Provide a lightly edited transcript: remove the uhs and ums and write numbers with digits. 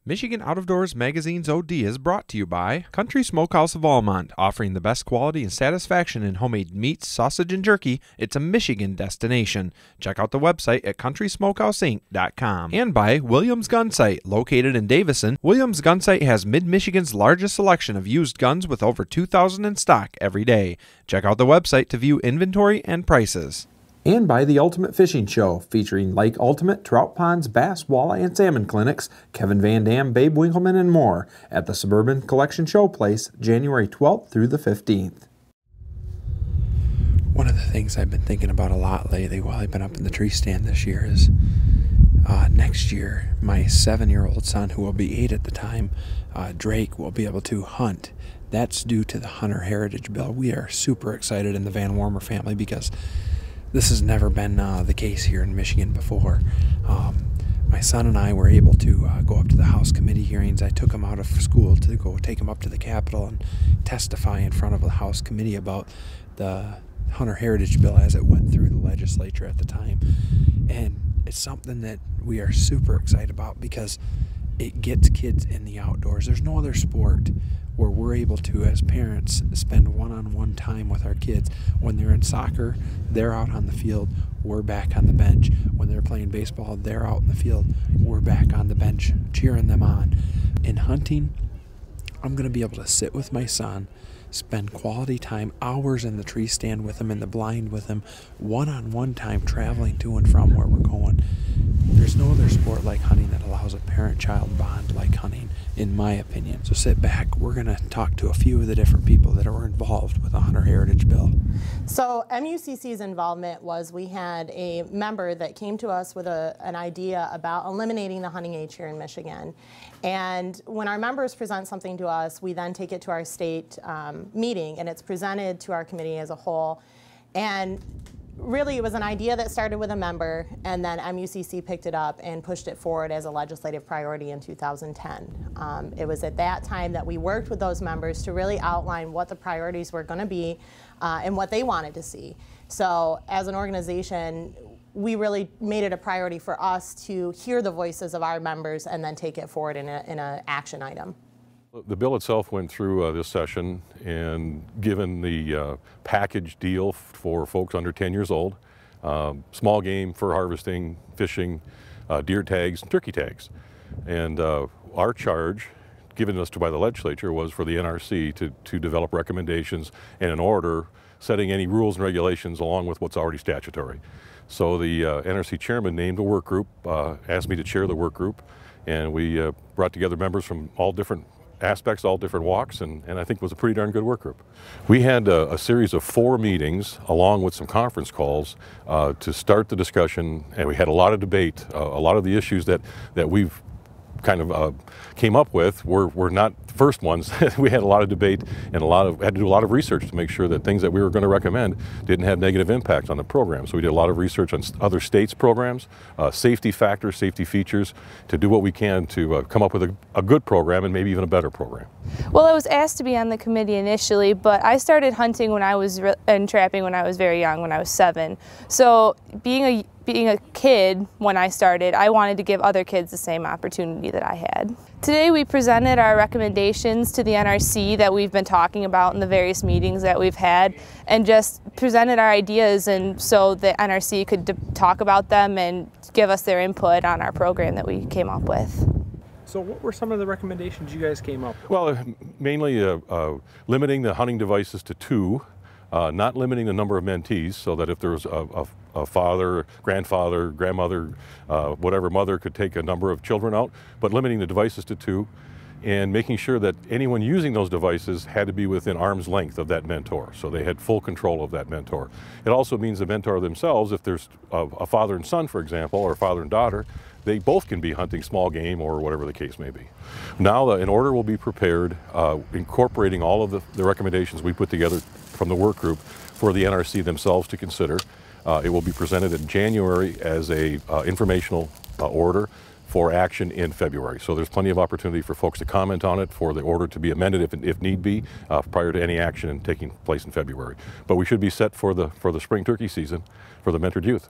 Michigan Out of Doors Magazine's OD is brought to you by Country Smokehouse of Almont, offering the best quality and satisfaction in homemade meats, sausage, and jerky. It's a Michigan destination. Check out the website at countrysmokehousinc.com. And by Williams Gun Sight, located in Davison. Williams Gun Sight has Mid-Michigan's largest selection of used guns with over 2,000 in stock every day. Check out the website to view inventory and prices. And by the Ultimate Fishing Show, featuring Lake Ultimate, trout ponds, bass, walleye, and salmon clinics, Kevin Van Dam, Babe Winkleman, and more at the Suburban Collection Showplace, January 12th through the 15th. One of the things I've been thinking about a lot lately while I've been up in the tree stand this year is next year, my 7-year-old son, who will be 8 at the time, Drake, will be able to hunt. That's due to the Hunter Heritage Bill. We are super excited in the Van Warmer family because this has never been the case here in Michigan before. My son and I were able to go up to the House committee hearings. I took him out of school to go take him up to the Capitol and testify in front of the House committee about the Hunter Heritage Bill as it went through the legislature at the time. And it's something that we are super excited about because it gets kids in the outdoors. There's no other sport where we're able to, as parents, spend one-on-one time with our kids. When they're in soccer, they're out on the field, we're back on the bench. When they're playing baseball, they're out in the field, we're back on the bench cheering them on. In hunting, I'm going to be able to sit with my son, spend quality time, hours in the tree stand with him, in the blind with him, one-on-one time traveling to and from where we're going. There's no other sport like hunting that allows a parent-child bond like hunting, in my opinion. So sit back. We're going to talk to a few of the different people that are involved with the Hunter Heritage Bill. So MUCC's involvement was we had a member that came to us with an idea about eliminating the hunting age here in Michigan. And when our members present something to us, we then take it to our state meeting, and it's presented to our committee as a whole. And really, it was an idea that started with a member, and then MUCC picked it up and pushed it forward as a legislative priority in 2010. It was at that time that we worked with those members to really outline what the priorities were going to be and what they wanted to see. So as an organization, we really made it a priority for us to hear the voices of our members and then take it forward in an action item. The bill itself went through this session, and given the package deal for folks under 10 years old, small game, fur harvesting, fishing, deer tags, and turkey tags. And our charge, given us by the legislature, was for the NRC to develop recommendations and an order setting any rules and regulations along with what's already statutory. So the NRC chairman named a work group, asked me to chair the work group, and we brought together members from all different aspects, all different walks, and I think it was a pretty darn good work group. We had a series of 4 meetings along with some conference calls to start the discussion, and we had a lot of debate. A lot of the issues that we've kind of came up with were not the first ones. We had a lot of debate and had to do a lot of research to make sure that things that we were going to recommend didn't have negative impact on the program. So we did a lot of research on other states' programs, safety factors, safety features, to do what we can to come up with a good program and maybe even a better program. Well, I was asked to be on the committee initially, but I started hunting and trapping when I was very young, when I was 7. So being a kid when I started, I wanted to give other kids the same opportunity that I had. Today we presented our recommendations to the NRC that we've been talking about in the various meetings that we've had, and just presented our ideas, and so the NRC could talk about them and give us their input on our program that we came up with. So what were some of the recommendations you guys came up with? Well, mainly limiting the hunting devices to 2, not limiting the number of mentees, so that if there was a father, grandfather, grandmother, whatever mother could take a number of children out, but limiting the devices to 2, and making sure that anyone using those devices had to be within arm's length of that mentor, so they had full control of that mentor. It also means the mentor themselves, if there's a father and son, for example, or a father and daughter, they both can be hunting small game or whatever the case may be. Now an order will be prepared incorporating all of the recommendations we put together from the work group for the NRC themselves to consider. It will be presented in January as a informational order for action in February. So there's plenty of opportunity for folks to comment on it, for the order to be amended if need be, prior to any action taking place in February. But we should be set for the spring turkey season for the mentored youth.